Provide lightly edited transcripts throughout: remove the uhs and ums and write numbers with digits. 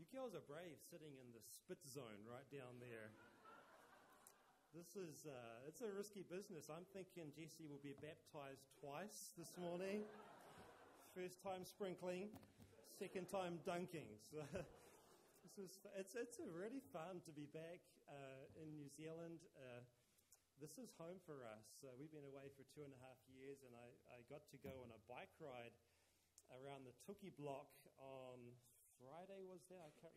You girls are brave sitting in the spit zone right down there. It's a risky business. I'm thinking Jessie will be baptized twice this morning. First time sprinkling, second time dunking. So it's really fun to be back in New Zealand. This is home for us. We've been away for 2.5 years, and I got to go on a bike ride around the Tuki block on Friday,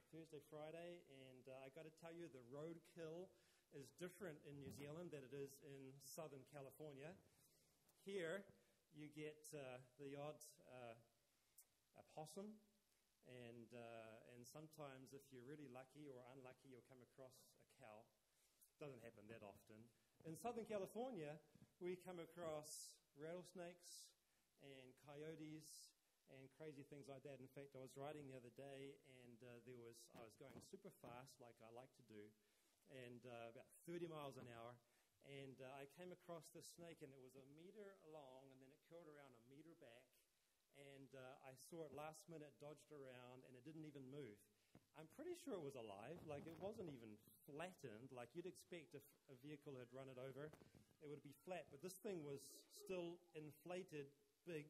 Thursday, Friday, and I got to tell you, the roadkill is different in New Zealand than it is in Southern California. Here, you get the odd opossum, and sometimes, if you're really lucky or unlucky, you'll come across a cow. Doesn't happen that often. In Southern California, we come across rattlesnakes and coyotes and crazy things like that. In fact, I was riding the other day, and I was going super fast, like I like to do, and about 30 miles an hour, and I came across this snake, and it was 1 meter long, and then it curled around 1 meter back, and I saw it last minute, dodged around, and it didn't even move. I'm pretty sure it was alive. Like, it wasn't even flattened. Like you'd expect if a vehicle had run it over, it would be flat, but this thing was still inflated, big,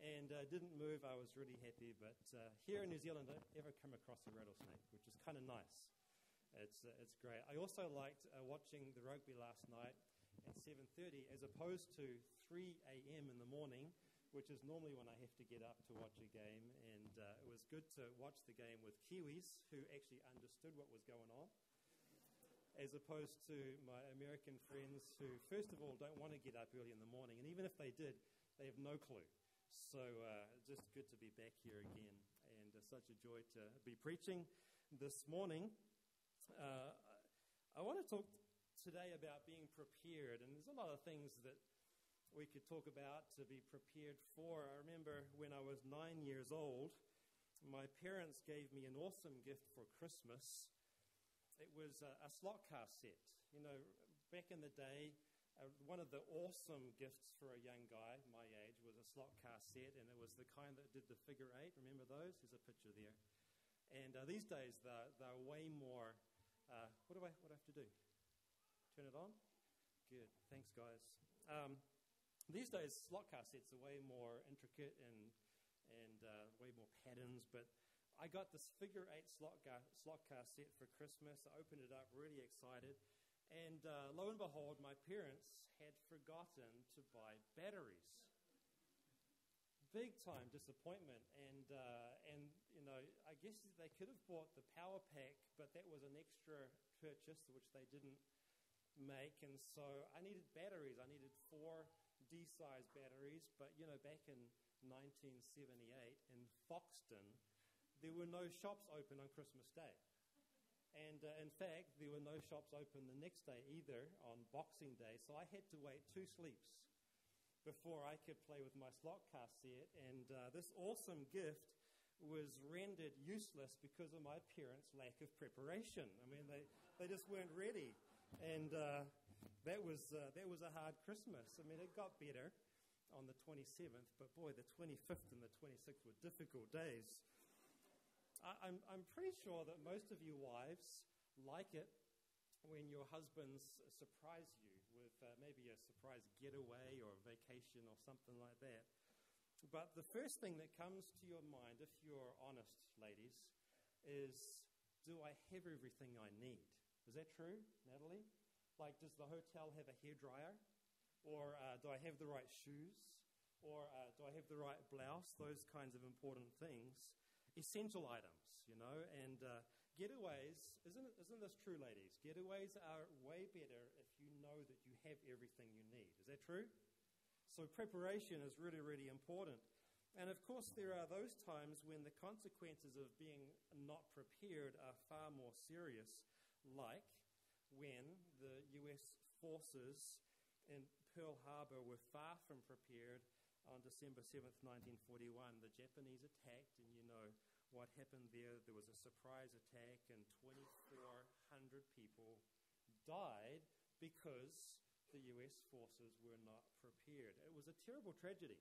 and didn't move. I was really happy. But here in New Zealand, I don't ever come across a rattlesnake, which is kind of nice. It's great. I also liked watching the rugby last night at 7:30 as opposed to 3 a.m. in the morning, which is normally when I have to get up to watch a game. And it was good to watch the game with Kiwis who actually understood what was going on, as opposed to my American friends who, first of all, don't want to get up early in the morning. And even if they did, they have no clue. So just good to be back here again, and such a joy to be preaching this morning. I want to talk today about being prepared, and there's a lot of things that we could talk about to be prepared for. I remember when I was 9 years old, my parents gave me an awesome gift for Christmas. It was a slot car set. You know, back in the day, one of the awesome gifts for a young guy my age was a slot car set, and it was the kind that did the figure eight. Remember those? There's a picture there. And these days, they're way more... What do I have to do? Turn it on? Good. Thanks, guys. These days, slot car sets are way more intricate and way more patterns, but I got this figure eight slot car set for Christmas. I opened it up, really excited, and lo and behold, my parents had forgotten to buy batteries. Big time disappointment, and you know, I guess they could have bought the power pack, but that was an extra purchase which they didn't make, and so I needed batteries. I needed 4 D-size batteries, but you know, back in 1978 in Foxton, there were no shops open on Christmas Day. And in fact, there were no shops open the next day either, on Boxing Day, so I had to wait 2 sleeps before I could play with my slot car set. And this awesome gift was rendered useless because of my parents' lack of preparation. I mean, they just weren't ready. And that was a hard Christmas. I mean, it got better on the 27th, but boy, the 25th and the 26th were difficult days. I'm pretty sure that most of you wives like it when your husbands surprise you with maybe a surprise getaway or a vacation or something like that. But the first thing that comes to your mind, if you're honest, ladies, is, do I have everything I need? Is that true, Natalie? Like, does the hotel have a hairdryer? Or do I have the right shoes? Or do I have the right blouse? Those kinds of important things. Essential items, you know. And getaways, isn't this true, ladies? Getaways are way better if you know that you have everything you need. Is that true? So preparation is really, really important. And of course, there are those times when the consequences of being not prepared are far more serious, like when the U.S. forces in Pearl Harbor were far from prepared on December 7th, 1941. The Japanese attacked, and you know what happened there. There was a surprise attack, and 2,400 people died because the U.S. forces were not prepared. It was a terrible tragedy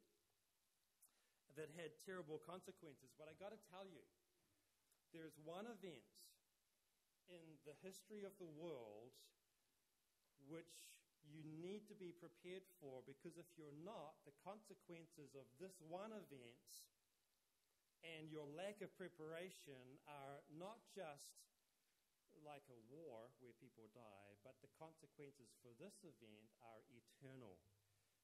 that had terrible consequences. But I got to tell you, There's one event in the history of the world which you need to be prepared for, because if you're not, the consequences of this one event and your lack of preparation are not just like a war where people die, but the consequences for this event are eternal.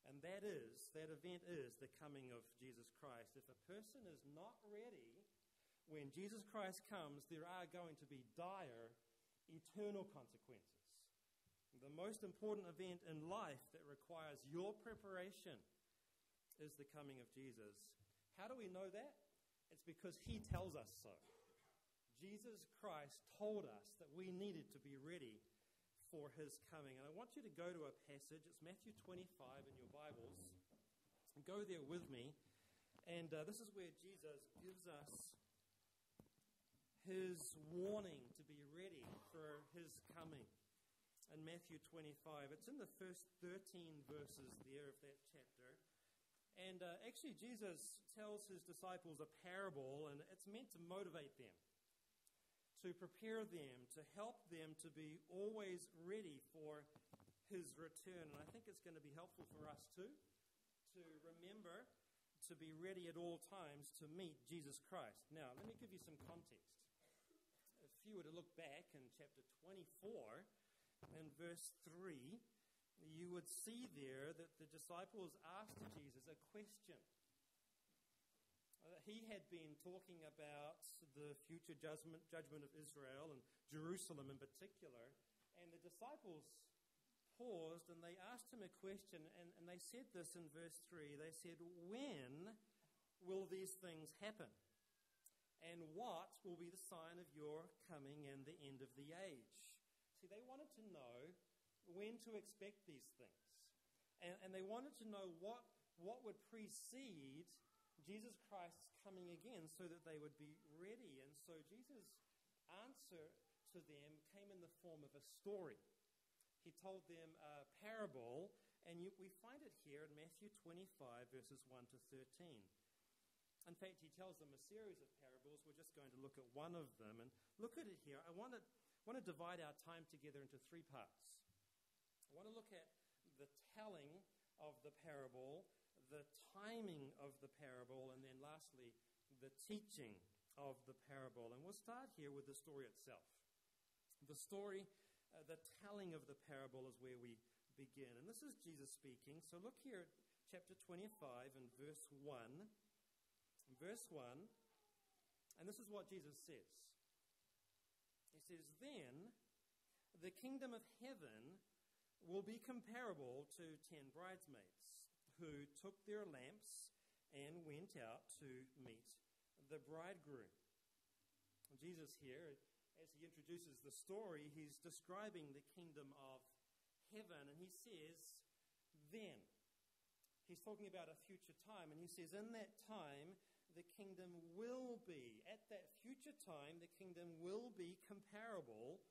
And that event is the coming of Jesus Christ. If a person is not ready, when Jesus Christ comes, there are going to be dire, eternal consequences. The most important event in life that requires your preparation is the coming of Jesus. How do we know that? It's because he tells us so. Jesus Christ told us that we needed to be ready for his coming. And I want you to go to a passage. It's Matthew 25 in your Bibles. Go there with me. And this is where Jesus gives us his warning to be ready for his coming. In Matthew 25, it's in the first 13 verses there of that chapter. And actually Jesus tells his disciples a parable, and it's meant to motivate them, to prepare them, to help them to be always ready for his return. And I think it's going to be helpful for us too, to remember to be ready at all times to meet Jesus Christ. Now, let me give you some context. If you were to look back in chapter 24, in verse 3, you would see there that the disciples asked Jesus a question. He had been talking about the future judgment of Israel and Jerusalem in particular, and the disciples paused and they asked him a question, and they said this in verse 3. They said, "When will these things happen? And what will be the sign of your coming and the end of the age?" See, they wanted to know when to expect these things. And they wanted to know what would precede Jesus Christ's coming again so that they would be ready. And so Jesus' answer to them came in the form of a story. He told them a parable, and we find it here in Matthew 25, verses 1 to 13. In fact, he tells them a series of parables. We're just going to look at one of them. And look at it here. I want to divide our time together into three parts. I want to look at the telling of the parable, the timing of the parable, and then lastly, the teaching of the parable. And we'll start here with the story itself. The story, the telling of the parable is where we begin. And this is Jesus speaking. So look here at chapter 25 and verse 1. Verse 1, and this is what Jesus says. He says, "Then the kingdom of heaven will be comparable to 10 bridesmaids who took their lamps and went out to meet the bridegroom." Jesus here, as he introduces the story, he's describing the kingdom of heaven, and he says, "Then." He's talking about a future time, and he says, in that time, the kingdom will be, at that future time, the kingdom will be comparable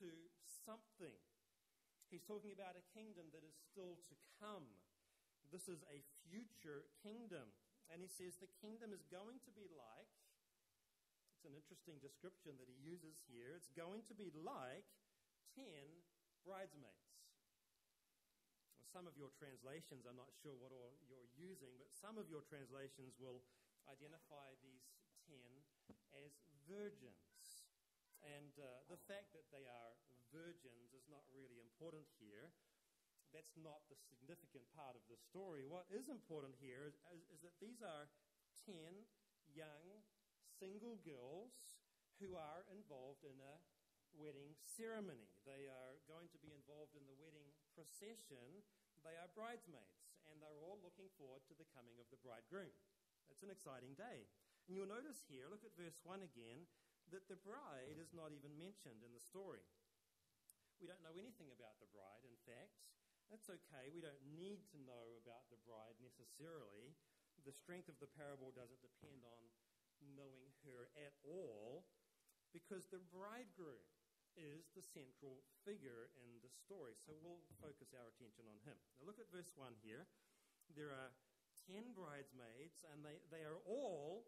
to something. He's talking about a kingdom that is still to come. This is a future kingdom. And he says the kingdom is going to be like, it's an interesting description that he uses here, it's going to be like 10 bridesmaids. Well, some of your translations, I'm not sure what all you're using, but some of your translations will identify these 10 as virgins. And the fact that they are virgins is not really important here. That's not the significant part of the story. What is important here is that these are 10 young single girls who are involved in a wedding ceremony. They are going to be involved in the wedding procession. They are bridesmaids, and they're all looking forward to the coming of the bridegroom. It's an exciting day. And you'll notice here, look at verse 1 again, that the bride is not even mentioned in the story. We don't know anything about the bride, in fact. That's okay. We don't need to know about the bride necessarily. The strength of the parable doesn't depend on knowing her at all, because the bridegroom is the central figure in the story. So we'll focus our attention on him. Now look at verse 1 here. There are 10 bridesmaids, and they are all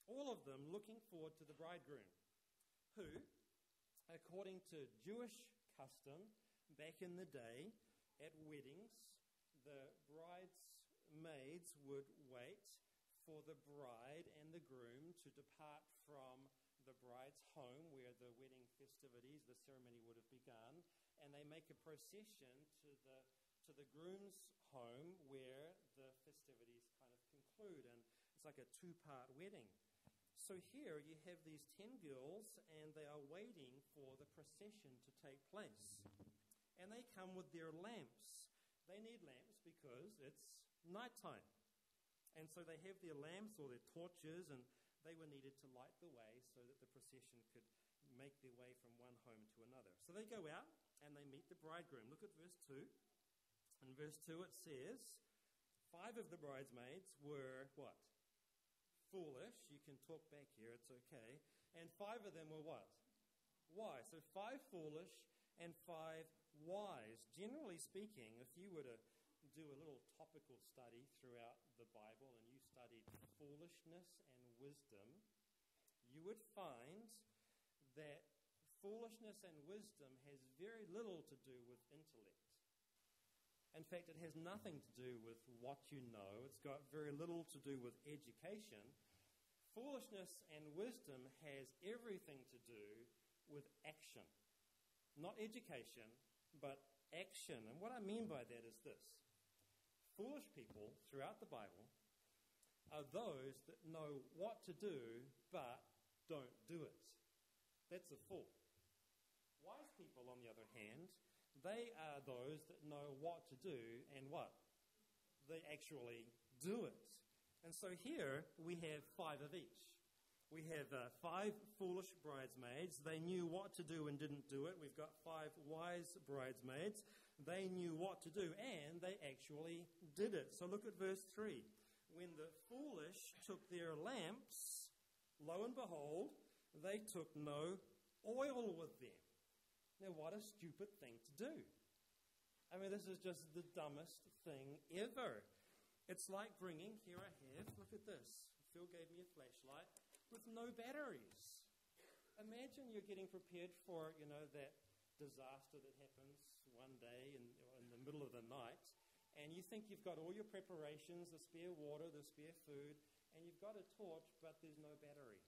of them looking forward to the bridegroom. who, according to Jewish custom, back in the day, at weddings, the bridesmaids would wait for the bride and the groom to depart from the bride's home where the wedding festivities, the ceremony would have begun, and they make a procession to the groom's home where the festivities kind of conclude, and it's like a two-part wedding. So here you have these 10 girls, and they are waiting for the procession to take place. And they come with their lamps. They need lamps because it's nighttime. And so they have their lamps or their torches, and they were needed to light the way so that the procession could make their way from one home to another. So they go out, and they meet the bridegroom. Look at verse 2. In verse 2 it says, 5 of the bridesmaids were what? Foolish. You can talk back here, it's okay. And 5 of them were what? Wise. So 5 foolish and 5 wise. Generally speaking, if you were to do a little topical study throughout the Bible and you studied foolishness and wisdom, you would find that foolishness and wisdom has very little to do with intellect. In fact, it has nothing to do with what you know. It's got very little to do with education. Foolishness and wisdom has everything to do with action. Not education, but action. And what I mean by that is this. Foolish people throughout the Bible are those that know what to do but don't do it. That's a fool. Wise people, on the other hand, they are those that know what to do and what? They actually do it. And so here we have 5 of each. We have 5 foolish bridesmaids. They knew what to do and didn't do it. We've got 5 wise bridesmaids. They knew what to do and they actually did it. So look at verse 3. When the foolish took their lamps, lo and behold, they took no oil with them. Now, what a stupid thing to do. I mean, this is just the dumbest thing ever. It's like bringing, here I have, look at this. Phil gave me a flashlight with no batteries. Imagine you're getting prepared for, that disaster that happens one day in the middle of the night, and you think you've got all your preparations, the spare water, the spare food, and you've got a torch, but there's no battery.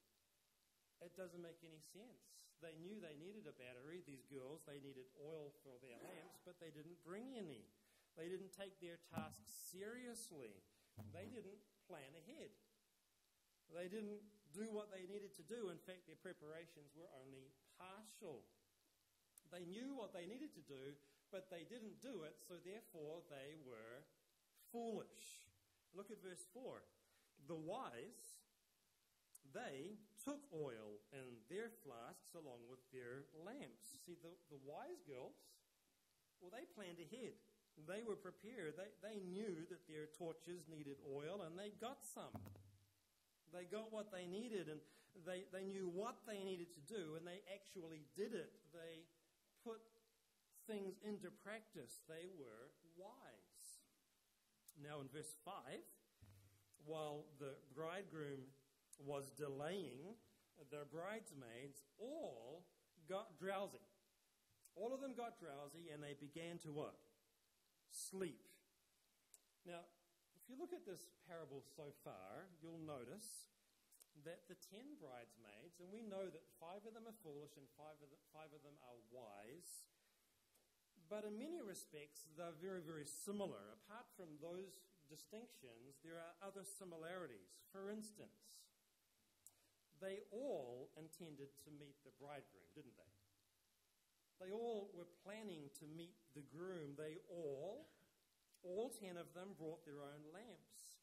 It doesn't make any sense. They knew they needed a battery, these girls. They needed oil for their lamps, but they didn't bring any. They didn't take their task seriously. They didn't plan ahead. They didn't do what they needed to do. In fact, their preparations were only partial. They knew what they needed to do, but they didn't do it, so therefore they were foolish. Look at verse 4. The wise, they took oil in their flasks along with their lamps. See, the wise girls, well, they planned ahead. They were prepared. They knew that their torches needed oil, and they got some. They got what they needed, and they knew what they needed to do, and they actually did it. They put things into practice. They were wise. Now in verse 5, while the bridegroom was delaying, the bridesmaids all got drowsy. All of them got drowsy, and they began to what? Sleep. Now, if you look at this parable so far, you'll notice that the 10 bridesmaids, and we know that 5 of them are foolish and 5 of them are wise, but in many respects they're very, very similar. Apart from those distinctions, there are other similarities. For instance, they all intended to meet the bridegroom, didn't they? They all were planning to meet the groom. They all 10 of them brought their own lamps.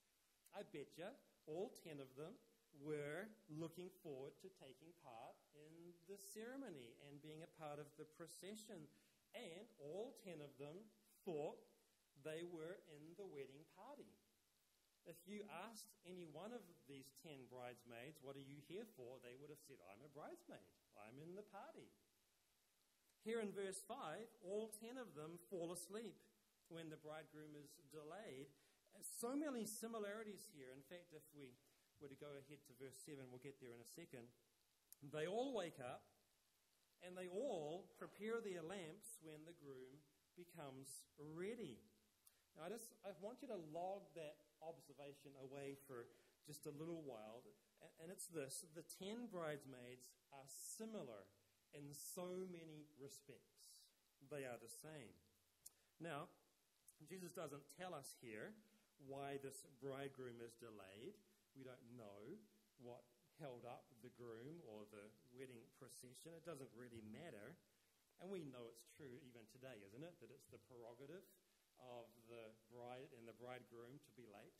I bet you all 10 of them were looking forward to taking part in the ceremony and being a part of the procession. And all 10 of them thought they were in the wedding party. If you asked any one of these 10 bridesmaids, what are you here for? They would have said, I'm a bridesmaid. I'm in the party. Here in verse 5, all 10 of them fall asleep when the bridegroom is delayed. So many similarities here. In fact, if we were to go ahead to verse 7, we'll get there in a second. They all wake up And they all prepare their lamps when the groom becomes ready. Now, I want you to log that observation away for just a little while. And it's this: the 10 bridesmaids are similar in so many respects. They are the same. Now, Jesus doesn't tell us here why this bridegroom is delayed. We don't know what held up the groom or the wedding procession. It doesn't really matter. And we know it's true even today, isn't it? That it's the prerogative of the bride and the bridegroom to be late.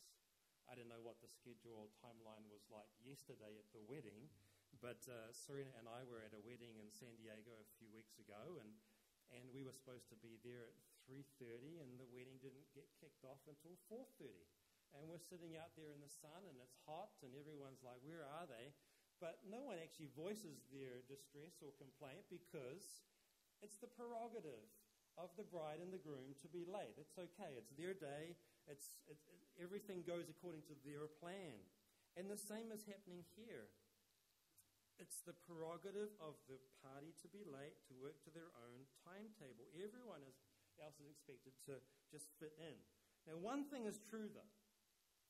I don't know what the schedule timeline was like yesterday at the wedding, but Serena and I were at a wedding in San Diego a few weeks ago, and we were supposed to be there at 3:30, and the wedding didn't get kicked off until 4:30. And we're sitting out there in the sun, and it's hot, and everyone's like, where are they? But no one actually voices their distress or complaint because it's the prerogative of the bride and the groom to be late. It's okay. It's their day. Everything goes according to their plan. And the same is happening here. It's the prerogative of the party to be late, to work to their own timetable. Everyone else is expected to just fit in. Now, one thing is true, though.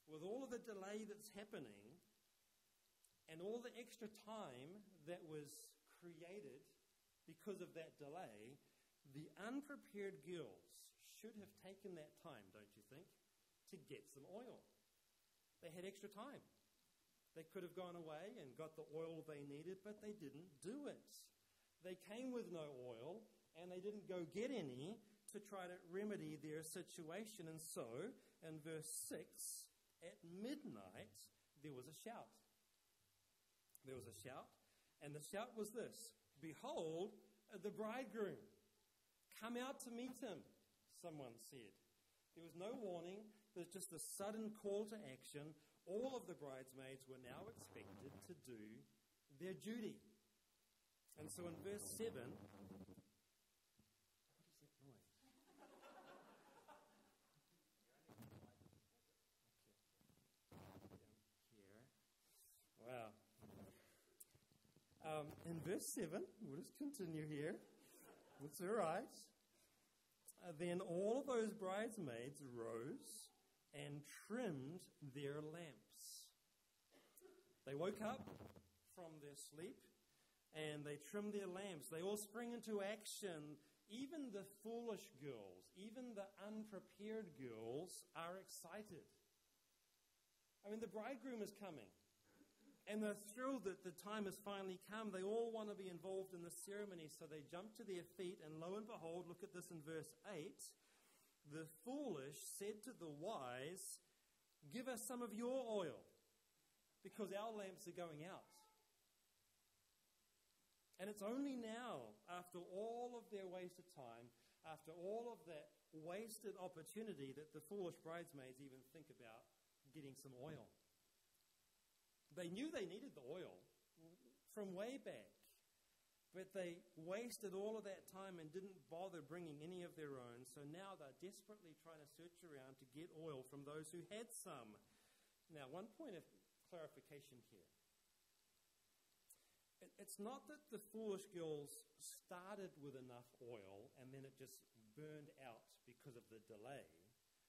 With all of the delay that's happening and all the extra time that was created because of that delay, the unprepared girls should have taken that time, don't you think, to get some oil. They had extra time. They could have gone away and got the oil they needed, but they didn't do it. They came with no oil, and they didn't go get any to try to remedy their situation. And so, in verse 6, at midnight, there was a shout. There was a shout, and the shout was this: "Behold, the bridegroom! Come out to meet him," someone said. There was no warning. There's just a sudden call to action. All of the bridesmaids were now expected to do their duty. And so in verse 7, what is that noise? Wow. In verse 7, we'll just continue here. It's all right. Then all those bridesmaids rose and trimmed their lamps. They woke up from their sleep and they trimmed their lamps. They all spring into action. Even the foolish girls, even the unprepared girls are excited. I mean, the bridegroom is coming. And they're thrilled that the time has finally come. They all want to be involved in the ceremony, so they jump to their feet, and lo and behold, look at this in verse 8. The foolish said to the wise, "Give us some of your oil, because our lamps are going out." And it's only now, after all of their wasted time, after all of that wasted opportunity, that the foolish bridesmaids even think about getting some oil. They knew they needed the oil from way back, but they wasted all of that time and didn't bother bringing any of their own. So now they're desperately trying to search around to get oil from those who had some. Now, one point of clarification here. It's not that the foolish girls started with enough oil and then it just burned out because of the delay.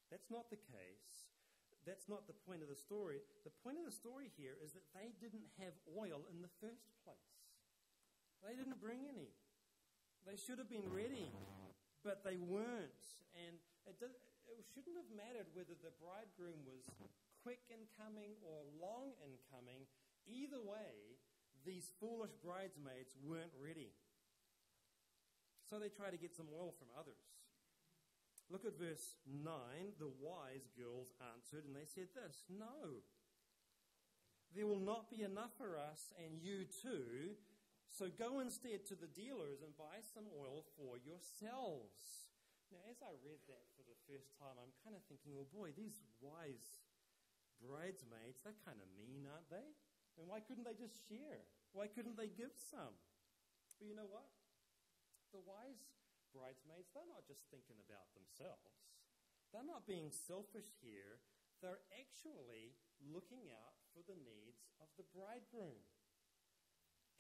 That's not the case. That's not the point of the story. The point of the story here is that they didn't have oil in the first place. They didn't bring any. They should have been ready, but they weren't. And it shouldn't have mattered whether the bridegroom was quick in coming or long in coming. Either way, these foolish bridesmaids weren't ready. So they tried to get some oil from others. Look at verse 9. The wise girls answered, and they said this: "No, there will not be enough for us and you too, so go instead to the dealers and buy some oil for yourselves." Now, as I read that for the first time, I'm kind of thinking, well, boy, these wise bridesmaids, they're kind of mean, aren't they? And why couldn't they just share? Why couldn't they give some? But you know what? The wise bridesmaids, they're not just thinking about themselves. They're not being selfish here. They're actually looking out for the needs of the bridegroom.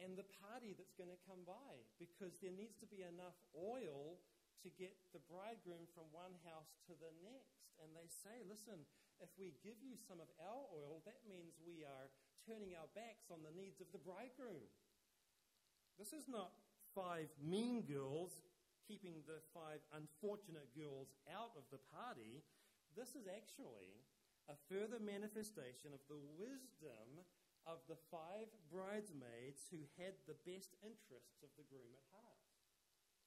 and the party that's going to come by, because there needs to be enough oil to get the bridegroom from one house to the next. And they say, listen, if we give you some of our oil, that means we are turning our backs on the needs of the bridegroom. This is not 5 mean girls keeping the 5 unfortunate girls out of the party. This is actually a further manifestation of the wisdom of the 5 bridesmaids who had the best interests of the groom at heart.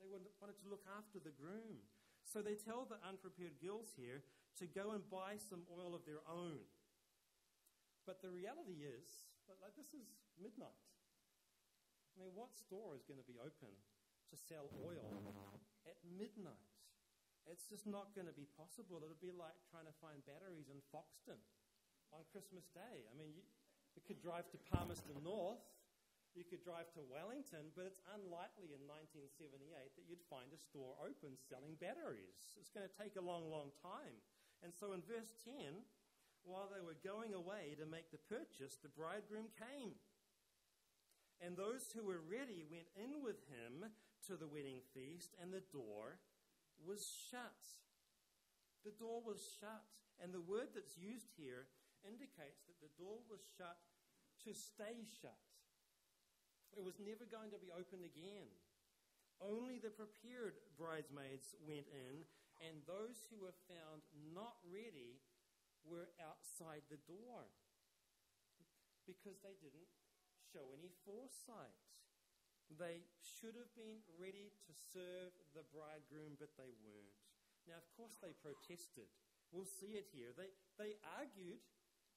They wanted to look after the groom. So they tell the unprepared girls here to go and buy some oil of their own. But the reality is, like, this is midnight. I mean, what store is going to be open to sell oil at midnight? It's just not going to be possible. It'll be like trying to find batteries in Foxton on Christmas Day. I mean, you could drive to Palmerston North, you could drive to Wellington, but it's unlikely in 1978 that you'd find a store open selling batteries. It's going to take a long, long time. And so in verse 10, while they were going away to make the purchase, the bridegroom came. And those who were ready went in with him to the wedding feast, and the door was shut. The door was shut. And the word that's used here indicates that the door was shut to stay shut. It was never going to be opened again. Only the prepared bridesmaids went in, and those who were found not ready were outside the door because they didn't show any foresight. They should have been ready to serve the bridegroom, but they weren't. Now, of course, they protested. We'll see it here. They argued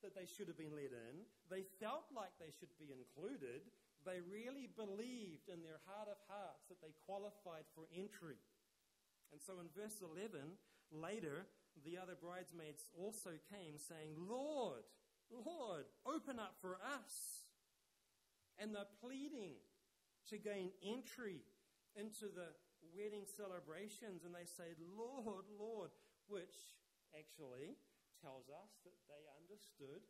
that they should have been let in. They felt like they should be included. They really believed in their heart of hearts that they qualified for entry. And so in verse 11, later, the other bridesmaids also came saying, Lord, Lord, open up for us. And they're pleading to gain entry into the wedding celebrations. And they say, Lord, Lord, which actually tells us that they understood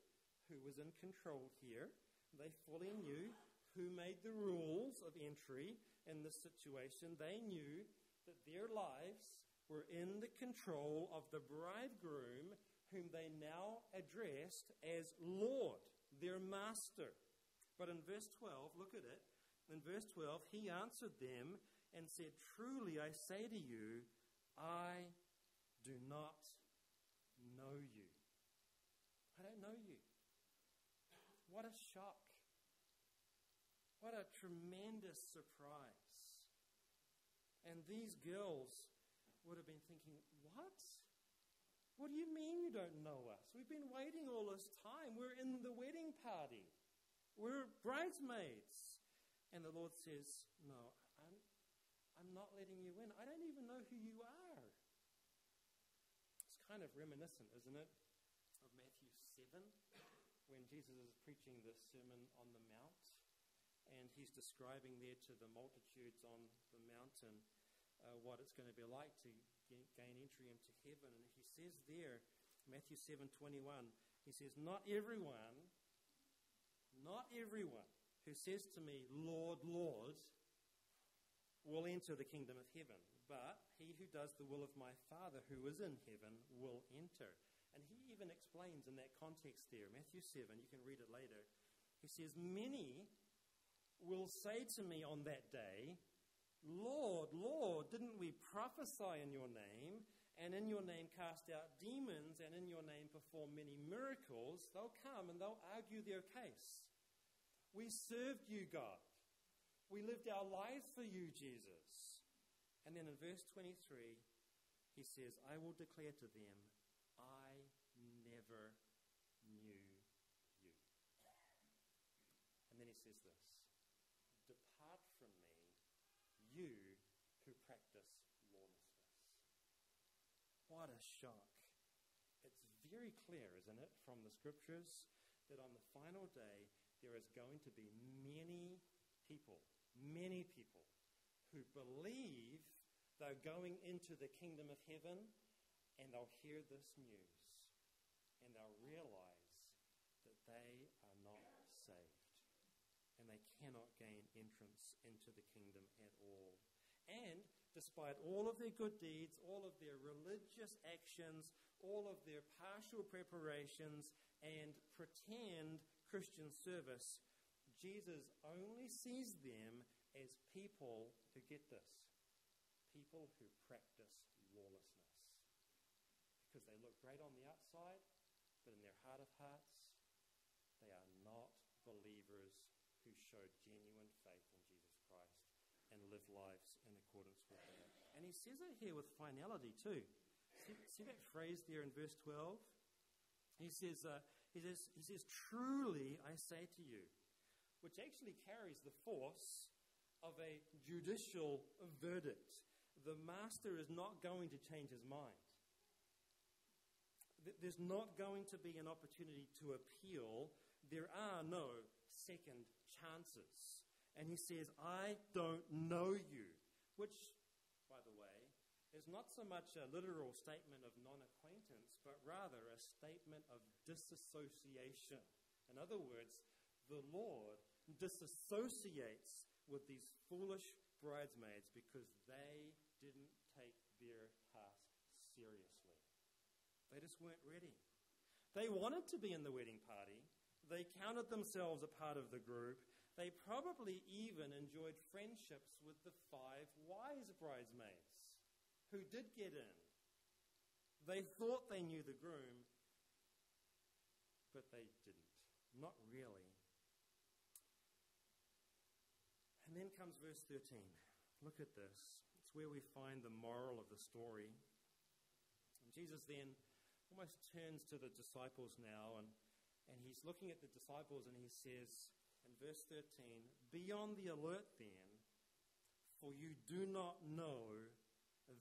who was in control here. They fully knew who made the rules of entry in this situation. They knew that their lives were in the control of the bridegroom, whom they now addressed as Lord, their master. But in verse 12, look at it. In verse 12, he answered them and said, Truly I say to you, I do not know you. I don't know you. What a shock. What a tremendous surprise. And these girls would have been thinking, what? What do you mean you don't know us? We've been waiting all this time. We're in the wedding party. We're bridesmaids. And the Lord says, no, I'm not letting you in. I don't even know who you are. It's kind of reminiscent, isn't it, of Matthew 7, when Jesus is preaching the Sermon on the Mount. And he's describing there to the multitudes on the mountain what it's going to be like to gain entry into heaven. And he says there, Matthew 7:21, he says, Not everyone who says to me, Lord, Lord, will enter the kingdom of heaven, but he who does the will of my Father who is in heaven will enter. And he even explains in that context there, Matthew 7, you can read it later. He says, Many will say to me on that day, Lord, Lord, didn't we prophesy in your name, and in your name cast out demons, and in your name perform many miracles? They'll come and they'll argue their case. We served you, God. We lived our lives for you, Jesus. And then in verse 23, he says, I will declare to them, I never knew you. And then he says this, Depart from me, you who practice lawlessness. What a shock. It's very clear, isn't it, from the scriptures, that on the final day, there is going to be many people who believe they're going into the kingdom of heaven, and they'll hear this news, and they'll realize that they are not saved, and they cannot gain entrance into the kingdom at all. And despite all of their good deeds, all of their religious actions, all of their partial preparations and pretend Christian service, Jesus only sees them as people who get this, people who practice lawlessness. Because they look great on the outside, but in their heart of hearts, they are not believers who show genuine faith in Jesus Christ and live lives in accordance with that. And he says it here with finality too. See that phrase there in verse 12? He says, truly I say to you, which actually carries the force of a judicial verdict. The master is not going to change his mind. There's not going to be an opportunity to appeal. There are no second chances. And he says, I don't know you, which, by the way, is not so much a literal statement of non-acquaintance, but rather a statement of disassociation. In other words, the Lord disassociates with these foolish bridesmaids because they didn't take their task seriously. They just weren't ready. They wanted to be in the wedding party. They counted themselves a part of the group. They probably even enjoyed friendships with the 5 wise bridesmaids who did get in. They thought they knew the groom, but they didn't. Not really. And then comes verse 13. Look at this. It's where we find the moral of the story. And Jesus then almost turns to the disciples now, and he's looking at the disciples, and he says in verse 13, be on the alert then, for you do not know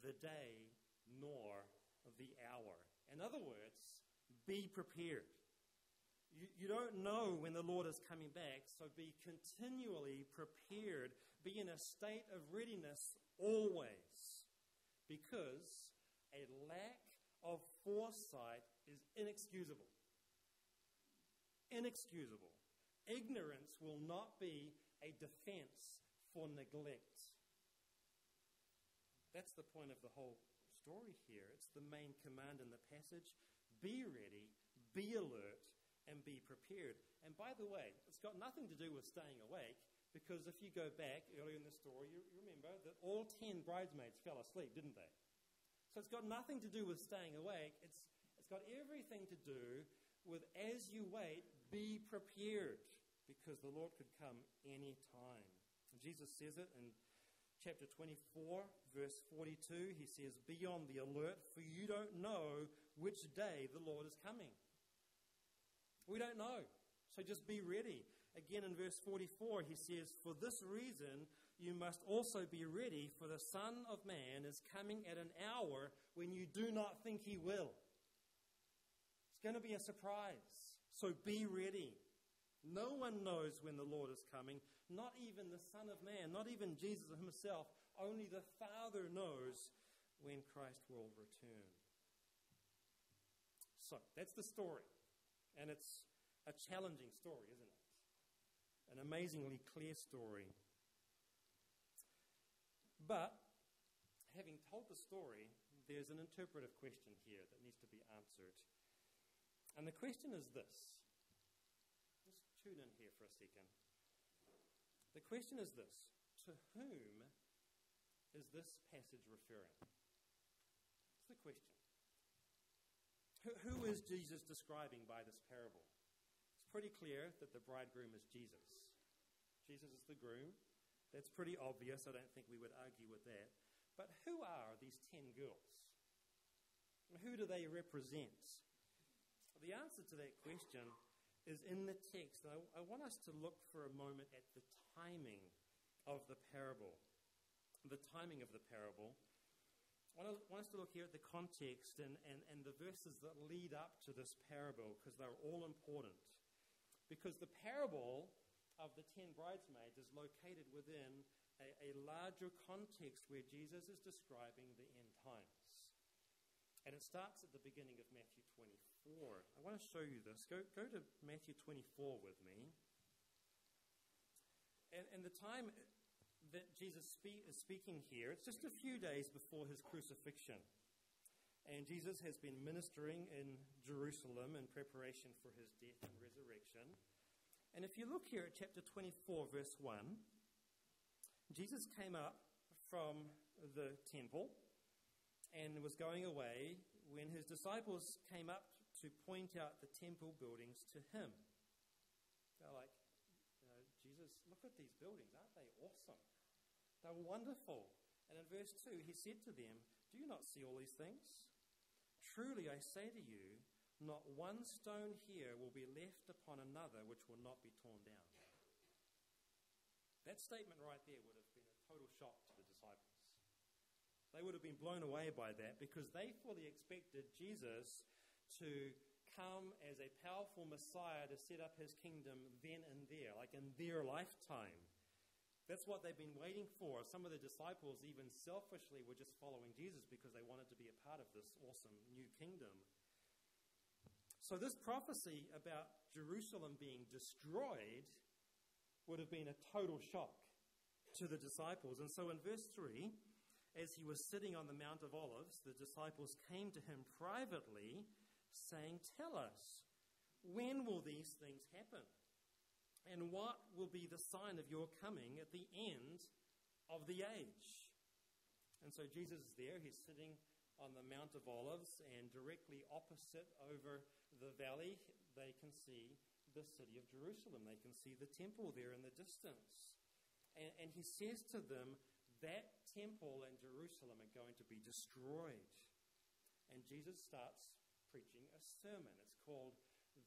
the day nor the hour. In other words, be prepared. You don't know when the Lord is coming back, so be continually prepared. Be in a state of readiness always, because a lack of foresight is inexcusable. Inexcusable. Ignorance will not be a defense for neglect. That's the point of the whole story here. It's the main command in the passage. Be ready, be alert, and be prepared. And by the way, it's got nothing to do with staying awake, because if you go back earlier in the story, you remember that all 10 bridesmaids fell asleep, didn't they? So it's got nothing to do with staying awake. It's got everything to do with, as you wait, be prepared, because the Lord could come any time. And Jesus says it in chapter 24, verse 42. He says, be on the alert, for you don't know which day the Lord is coming. We don't know, so just be ready. Again in verse 44, he says, for this reason you must also be ready, for the Son of Man is coming at an hour when you do not think he will. It's going to be a surprise, so be ready. No one knows when the Lord is coming, not even the Son of Man, not even Jesus himself. Only the Father knows when Christ will return. So, that's the story. And it's a challenging story, isn't it? An amazingly clear story. But, having told the story, there's an interpretive question here that needs to be answered. And the question is this. Just tune in here for a second. The question is this. To whom is this passage referring? It's the question. Who is Jesus describing by this parable? It's pretty clear that the bridegroom is Jesus. Jesus is the groom. That's pretty obvious. I don't think we would argue with that. But who are these 10 girls? Who do they represent? The answer to that question is in the text. I want us to look for a moment at the timing of the parable. The timing of the parable. I want us to look here at the context and the verses that lead up to this parable, because they're all important. Because the parable of the 10 bridesmaids is located within a larger context where Jesus is describing the end times. And it starts at the beginning of Matthew 24. I want to show you this. Go to Matthew 24 with me. And the time that Jesus is speaking here, it's just a few days before his crucifixion. And Jesus has been ministering in Jerusalem in preparation for his death and resurrection. And if you look here at chapter 24, verse 1, Jesus came up from the temple and was going away when his disciples came up to point out the temple buildings to him. They're like, Jesus, look at these buildings. Aren't they awesome? They're wonderful. And in verse 2, he said to them, do you not see all these things? Truly, I say to you, not one stone here will be left upon another which will not be torn down. That statement right there would have been a total shock to the disciples. They would have been blown away by that because they fully expected Jesus to come as a powerful Messiah to set up his kingdom then and there, like in their lifetime. That's what they've been waiting for. Some of the disciples even selfishly were just following Jesus because they wanted to be a part of this awesome new kingdom. So this prophecy about Jerusalem being destroyed would have been a total shock to the disciples. And so in verse 3, as he was sitting on the Mount of Olives, the disciples came to him privately, saying, tell us, when will these things happen? And what will be the sign of your coming at the end of the age? And so Jesus is there. He's sitting on the Mount of Olives, and directly opposite over the valley, they can see the city of Jerusalem. They can see the temple there in the distance. And he says to them, that temple and Jerusalem are going to be destroyed. And Jesus starts preaching a sermon. It's called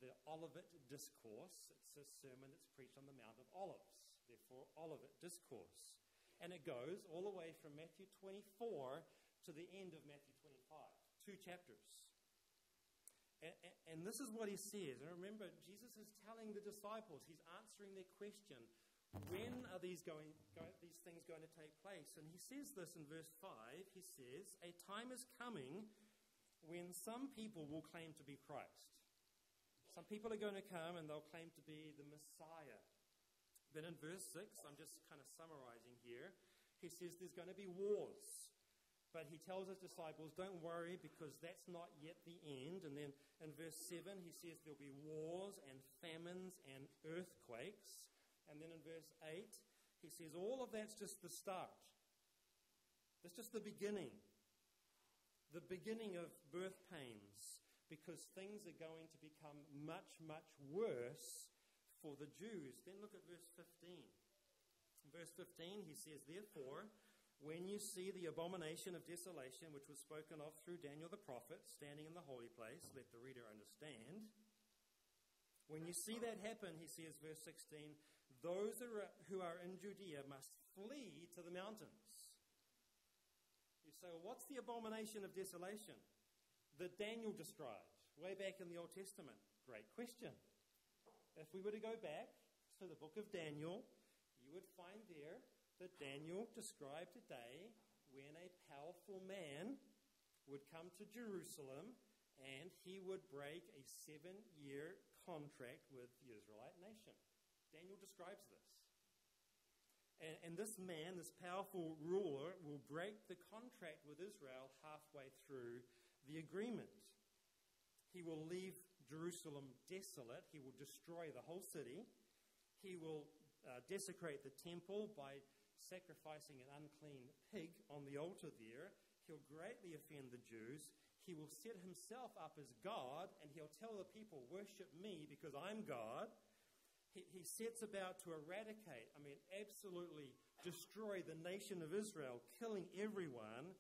the Olivet Discourse. It's a sermon that's preached on the Mount of Olives, therefore Olivet Discourse. And it goes all the way from Matthew 24 to the end of Matthew 25, 2 chapters. And this is what he says. And remember, Jesus is telling the disciples, he's answering their question, when are these things going to take place? And he says this in verse 5. He says, a time is coming when some people will claim to be Christ. Some people are going to come and they'll claim to be the Messiah. Then in verse 6, I'm just kind of summarizing here, he says there's going to be wars. But he tells his disciples, don't worry because that's not yet the end. And then in verse 7, he says there'll be wars and famines and earthquakes. And then in verse 8, he says all of that's just the start. That's just the beginning. The beginning of birth pains, because things are going to become much, much worse for the Jews. Then look at verse 15. In verse 15, he says, therefore, when you see the abomination of desolation, which was spoken of through Daniel the prophet, standing in the holy place, let the reader understand. When you see that happen, he says, verse 16, those who are in Judea must flee to the mountains. You say, well, what's the abomination of desolation that Daniel described way back in the Old Testament? Great question. If we were to go back to the book of Daniel, you would find there that Daniel described a day when a powerful man would come to Jerusalem and he would break a 7-year contract with the Israelite nation. Daniel describes this. And this man, this powerful ruler, will break the contract with Israel halfway through the agreement. He will leave Jerusalem desolate. He will destroy the whole city. He will desecrate the temple by sacrificing an unclean pig on the altar there. He'll greatly offend the Jews. He will set himself up as God, and he'll tell the people, worship me because I'm God. He sets about to eradicate, absolutely destroy the nation of Israel, killing everyone.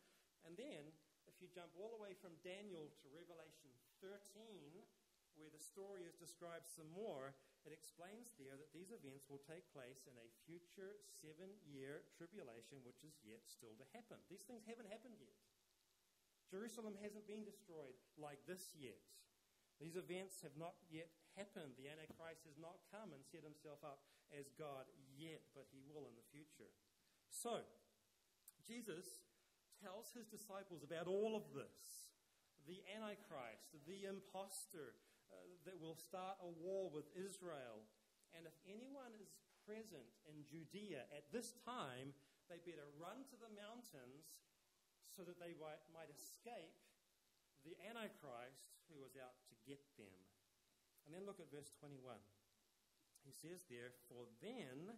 And then, if you jump all the way from Daniel to Revelation 13, where the story is described some more, it explains there that these events will take place in a future 7-year tribulation, which is yet still to happen. These things haven't happened yet. Jerusalem hasn't been destroyed like this yet. These events have not yet happened. The Antichrist has not come and set himself up as God yet, but he will in the future. So, Jesus tells his disciples about all of this. The Antichrist, the imposter that will start a war with Israel. And if anyone is present in Judea at this time, they better run to the mountains so that they might escape the Antichrist who was out to get them. And then look at verse 21. He says there, "For then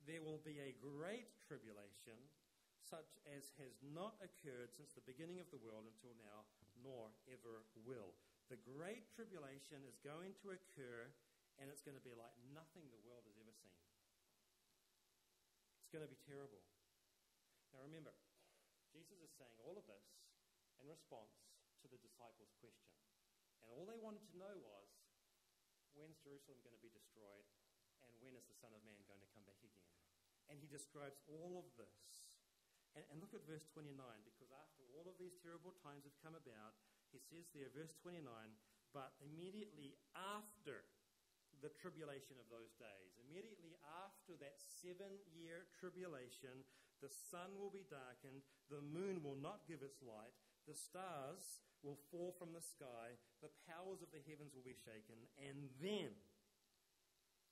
there will be a great tribulation, such as has not occurred since the beginning of the world until now, nor ever will." The great tribulation is going to occur, and it's going to be like nothing the world has ever seen. It's going to be terrible. Now remember, Jesus is saying all of this in response to the disciples' question. And all they wanted to know was, when's Jerusalem going to be destroyed, and when is the Son of Man going to come back again? And he describes all of this. And look at verse 29, because after all of these terrible times have come about, he says there, verse 29, "But immediately after the tribulation of those days, immediately after that 7-year tribulation, the sun will be darkened, the moon will not give its light, the stars will fall from the sky, the powers of the heavens will be shaken, and then,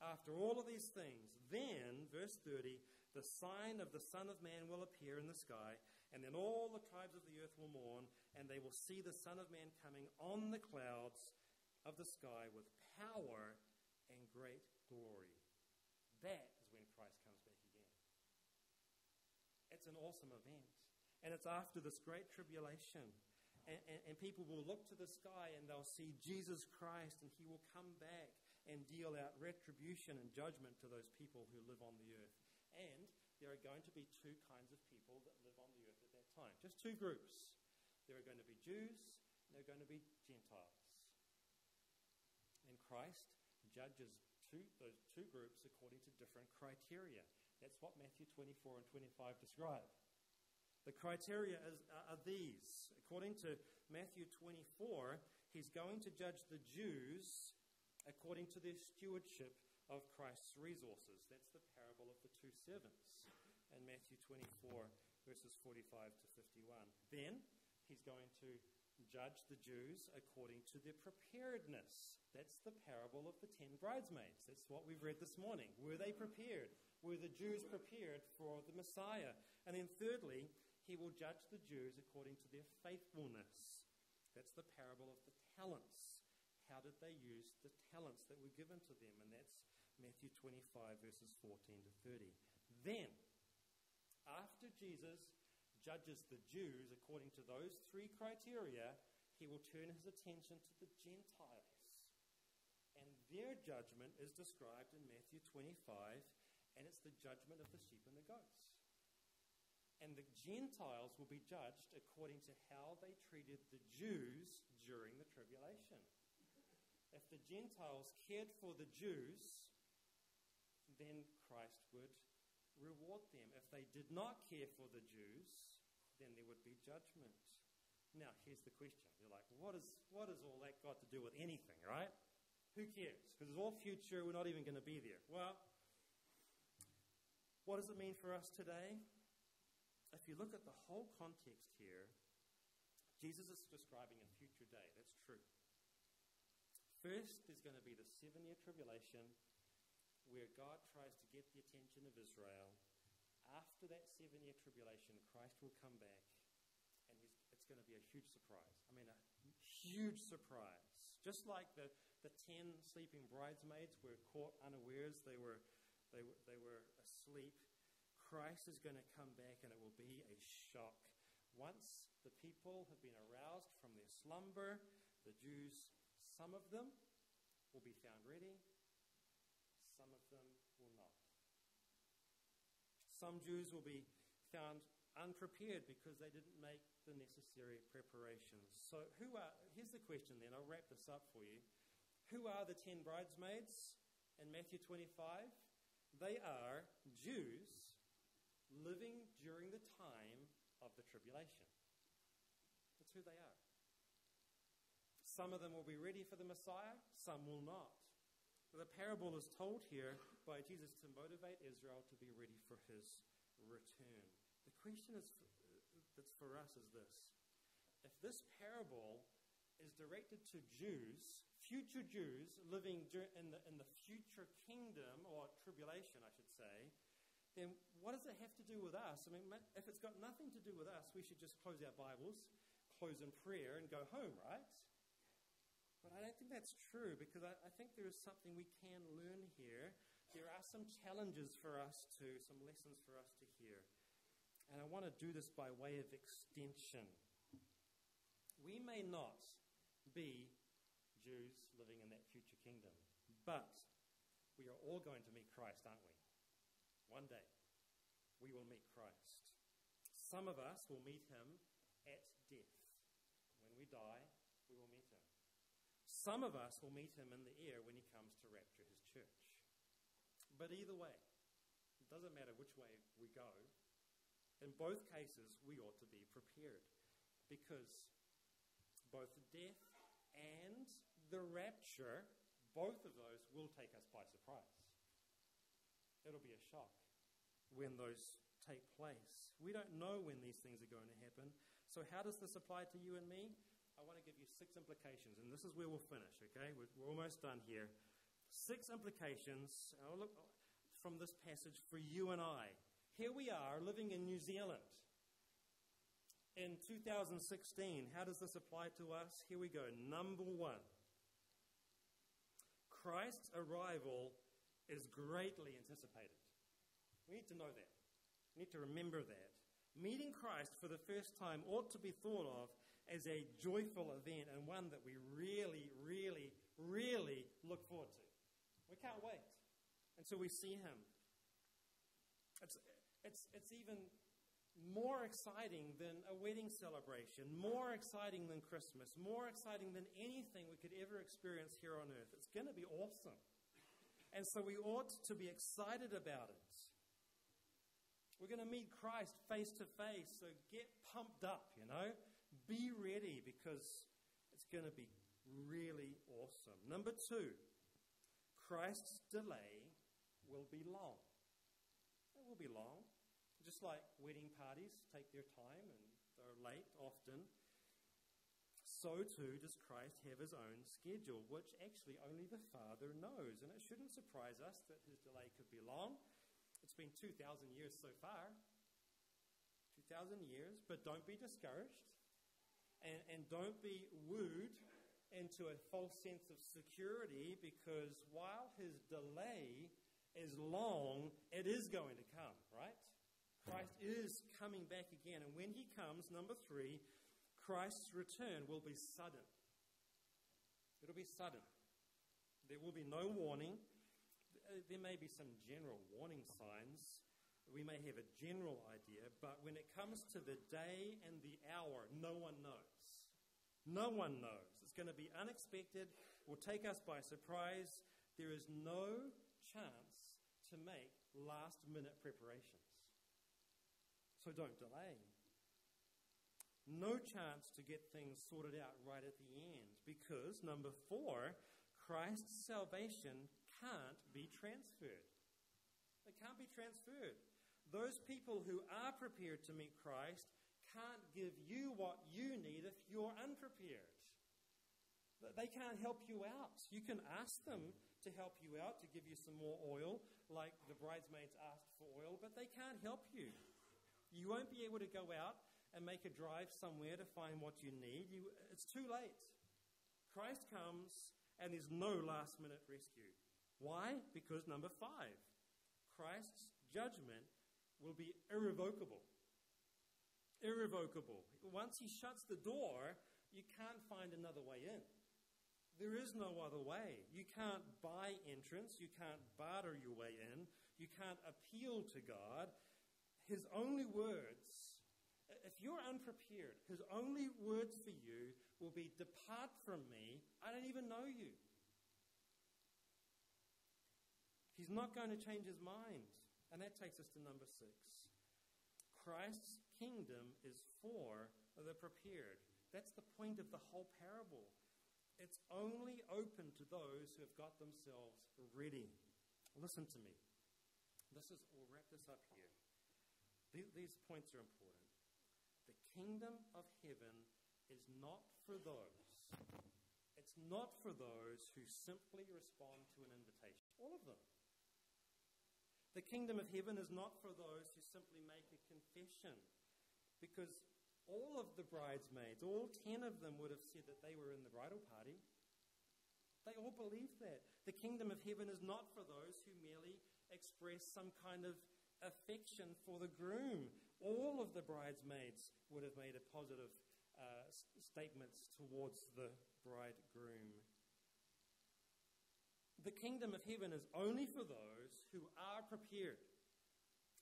after all of these things, then," verse 30, "the sign of the Son of Man will appear in the sky, and then all the tribes of the earth will mourn, and they will see the Son of Man coming on the clouds of the sky with power and great glory." That is when Christ comes back again. It's an awesome event. And it's after this great tribulation. And people will look to the sky and they'll see Jesus Christ, and he will come back and deal out retribution and judgment to those people who live on the earth. And there are going to be two kinds of people that live on the earth at that time. Just two groups. There are going to be Jews and there are going to be Gentiles. And Christ judges those two groups according to different criteria. That's what Matthew 24 and 25 describe. The criteria are these. According to Matthew 24, he's going to judge the Jews according to their stewardship of Christ's resources. That's the parable of the two servants in Matthew 24, verses 45 to 51. Then he's going to judge the Jews according to their preparedness. That's the parable of the 10 bridesmaids. That's what we've read this morning. Were they prepared? Were the Jews prepared for the Messiah? And then thirdly, he will judge the Jews according to their faithfulness. That's the parable of the talents. How did they use the talents that were given to them? And that's Matthew 25, verses 14 to 30. Then, after Jesus judges the Jews according to those three criteria, he will turn his attention to the Gentiles. And their judgment is described in Matthew 25, and it's the judgment of the sheep and the goats. And the Gentiles will be judged according to how they treated the Jews during the tribulation. If the Gentiles cared for the Jews, then Christ would reward them. If they did not care for the Jews, then there would be judgment. Now, here's the question. You're like, what has all that got to do with anything, right? Who cares? Because it's all future. We're not even going to be there. Well, what does it mean for us today? If you look at the whole context here, Jesus is describing a future day. That's true. First, there's going to be the 7-year tribulation where God tries to get the attention of Israel. After that 7-year tribulation, Christ will come back, and it's going to be a huge surprise. I mean, a huge surprise. Just like the 10 sleeping bridesmaids were caught unawares, they were asleep. Christ is going to come back, and it will be a shock. Once the people have been aroused from their slumber, the Jews, some of them will be found ready, some of them will not. Some Jews will be found unprepared because they didn't make the necessary preparations. So here's the question then, I'll wrap this up for you. Who are the 10 bridesmaids in Matthew 25? They are Jews living during the time of the tribulation. That's who they are. Some of them will be ready for the Messiah, some will not. The parable is told here by Jesus to motivate Israel to be ready for his return. The question that's for us is this. If this parable is directed to Jews, future Jews living in the future kingdom, or tribulation, I should say, then what does it have to do with us? I mean, if it's got nothing to do with us, we should just close our Bibles, close in prayer, and go home, right? But I don't think that's true, because I think there is something we can learn here. There are some challenges for us some lessons for us to hear. And I want to do this by way of extension. We may not be Jews living in that future kingdom, but we are all going to meet Christ, aren't we? One day, we will meet Christ. Some of us will meet him at death. When we die, we will meet him. Some of us will meet him in the air when he comes to rapture his church. But either way, it doesn't matter which way we go. In both cases, we ought to be prepared, because both death and the rapture, both of those will take us by surprise. It'll be a shock when those take place. We don't know when these things are going to happen. So how does this apply to you and me? I want to give you 6 implications, and this is where we'll finish, okay? We're almost done here. 6 implications from this passage for you and I. Here we are living in New Zealand in 2016. How does this apply to us? Here we go. Number 1. Christ's arrival is greatly anticipated. We need to know that. We need to remember that. Meeting Christ for the first time ought to be thought of as a joyful event, and one that we really, really, really look forward to. We can't wait until we see him. It's even more exciting than a wedding celebration, more exciting than Christmas, more exciting than anything we could ever experience here on earth. It's going to be awesome. And so we ought to be excited about it. We're going to meet Christ face to face, so get pumped up, Be ready, because it's going to be really awesome. Number 2, Christ's delay will be long. It will be long. Just like wedding parties take their time and they're late often, so too does Christ have his own schedule, which actually only the Father knows. And it shouldn't surprise us that his delay could be long. It's been 2,000 years so far. 2,000 years, but don't be discouraged. And don't be wooed into a false sense of security, because while his delay is long, it is going to come, right? Christ is coming back again. And when he comes, number 3, Christ's return will be sudden. It'll be sudden. There will be no warning. There may be some general warning signs. We may have a general idea, but when it comes to the day and the hour, no one knows. No one knows. It's going to be unexpected, will take us by surprise. There is no chance to make last-minute preparations. So don't delay. No chance to get things sorted out right at the end, because, number 4, Christ's salvation can't be transferred. It can't be transferred. Those people who are prepared to meet Christ can't give you what you need if you're unprepared. They can't help you out. You can ask them to help you out, to give you some more oil, like the bridesmaids asked for oil, but they can't help you. You won't be able to go out and make a drive somewhere to find what you need. It's too late. Christ comes and there's no last-minute rescue. Why? Because number 5, Christ's judgment will be irrevocable. Irrevocable. Once he shuts the door, you can't find another way in. There is no other way. You can't buy entrance. You can't barter your way in. You can't appeal to God. His only words, if you're unprepared, his only words for you will be, "Depart from me, I don't even know you." He's not going to change his mind. And that takes us to number 6. Christ's kingdom is for the prepared. That's the point of the whole parable. It's only open to those who have got themselves ready. Listen to me. We'll wrap this up here. These points are important. The kingdom of heaven is not for those It's not for those who simply respond to an invitation. All of them. The kingdom of heaven is not for those who simply make a confession, because all of the bridesmaids, all 10 of them would have said that they were in the bridal party. They all believed that. The kingdom of heaven is not for those who merely express some kind of affection for the groom. All of the bridesmaids would have made a positive statements towards the bridegroom. The kingdom of heaven is only for those who are prepared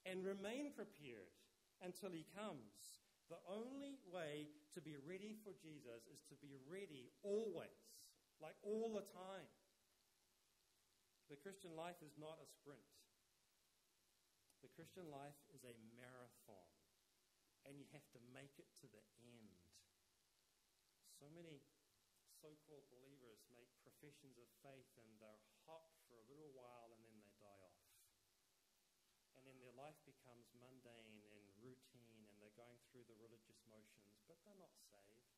and remain prepared until he comes. The only way to be ready for Jesus is to be ready always, like all the time. The Christian life is not a sprint. The Christian life is a marathon, and you have to make it to the end. So many so-called believers make professions of faith, and they're hot for a little while, and then they die off. And then their life becomes mundane and routine, and they're going through the religious motions, but they're not saved.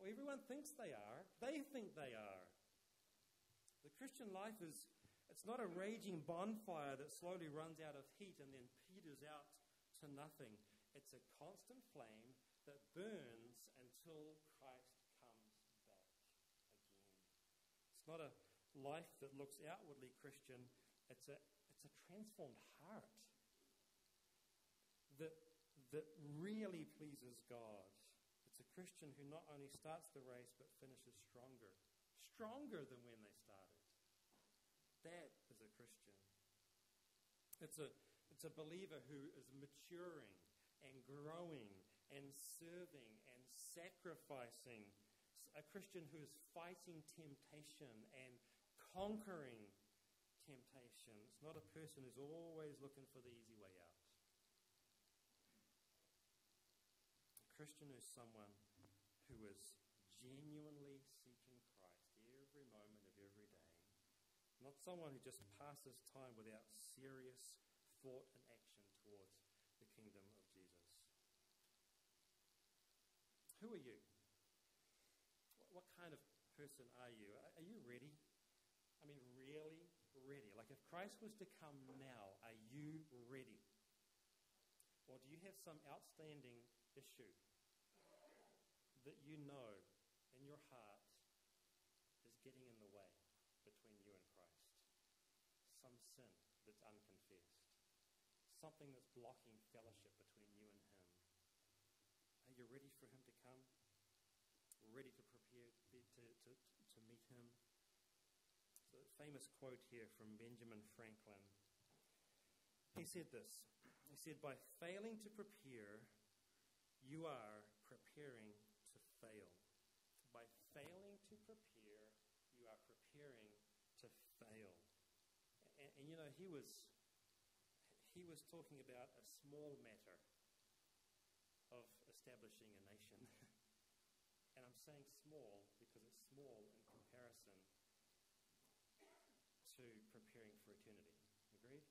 Or everyone thinks they are. They think they are. The Christian life it's not a raging bonfire that slowly runs out of heat and then peters out to nothing. It's a constant flame that burns until Christ comes back again. It's not a life that looks outwardly Christian. It's a transformed heart that really pleases God. It's a Christian who not only starts the race but finishes stronger than when they started. That is a Christian. It's a believer who is maturing and growing and serving and sacrificing. A Christian who is fighting temptation and conquering temptation. It's not a person who's always looking for the easy way out. A Christian is someone who is genuinely seeking Christ every moment of every day. Not someone who just passes time without serious thought and action towards the kingdom of Jesus. Who are you? What kind of person are you? Are you ready? I mean, really ready? Like if Christ was to come now, are you ready? Or do you have some outstanding issue that you know in your heart is getting in the way between you and Christ? Some sin that's unconfessed. Something that's blocking fellowship between you and him. Are you ready for him to come? Ready to prepare to meet him? So a famous quote here from Benjamin Franklin. He said this. He said, by failing to prepare, you are preparing to fail. By failing to prepare, you are preparing to fail. And you know, he was talking about a small matter of establishing a nation. And I'm saying small because it's small in comparison to preparing for eternity. Agreed?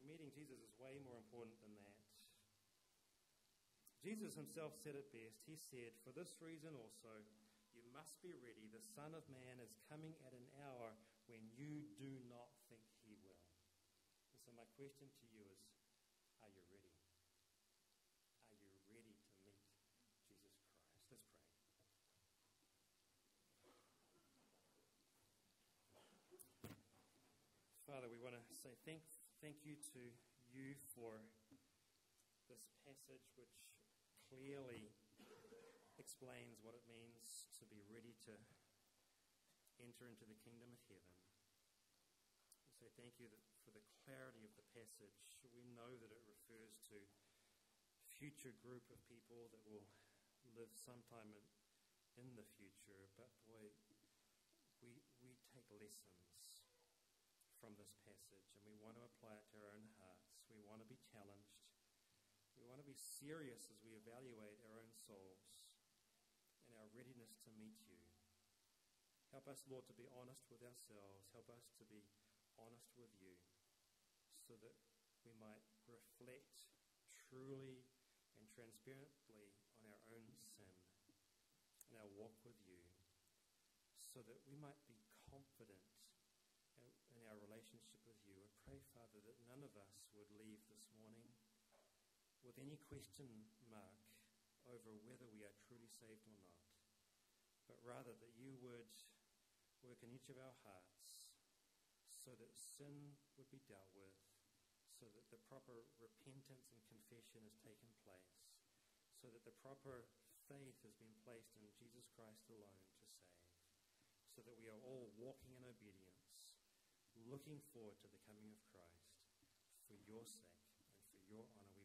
Meeting Jesus is way more important than that. Jesus himself said it best. He said, for this reason also, you must be ready. The Son of Man is coming at an hour when you do not think he will. And so my question to you is, are you ready? Are you ready to meet Jesus Christ? Let's pray. Father, we want to say thank you to you for this passage which clearly explains what it means to be ready to enter into the kingdom of heaven. We say thank you for the clarity of the passage. We know that it refers to a future group of people that will live sometime in the future. But boy, we take lessons from this passage, and we want to apply it to our own hearts. We want to be challenged. We want to be serious as we evaluate our own souls and our readiness to meet you. Help us, Lord, to be honest with ourselves. Help us to be honest with you so that we might reflect truly and transparently on our own sin our walk with you, so that we might be confident in our relationship with you. I pray, Father, that none of us would leave this morning with any question mark over whether we are truly saved or not, but rather that you would work in each of our hearts so that sin would be dealt with, so that the proper repentance and confession has taken place, so that the proper faith has been placed in Jesus Christ alone to save, so that we are all walking in obedience, looking forward to the coming of Christ for your sake and for your honor.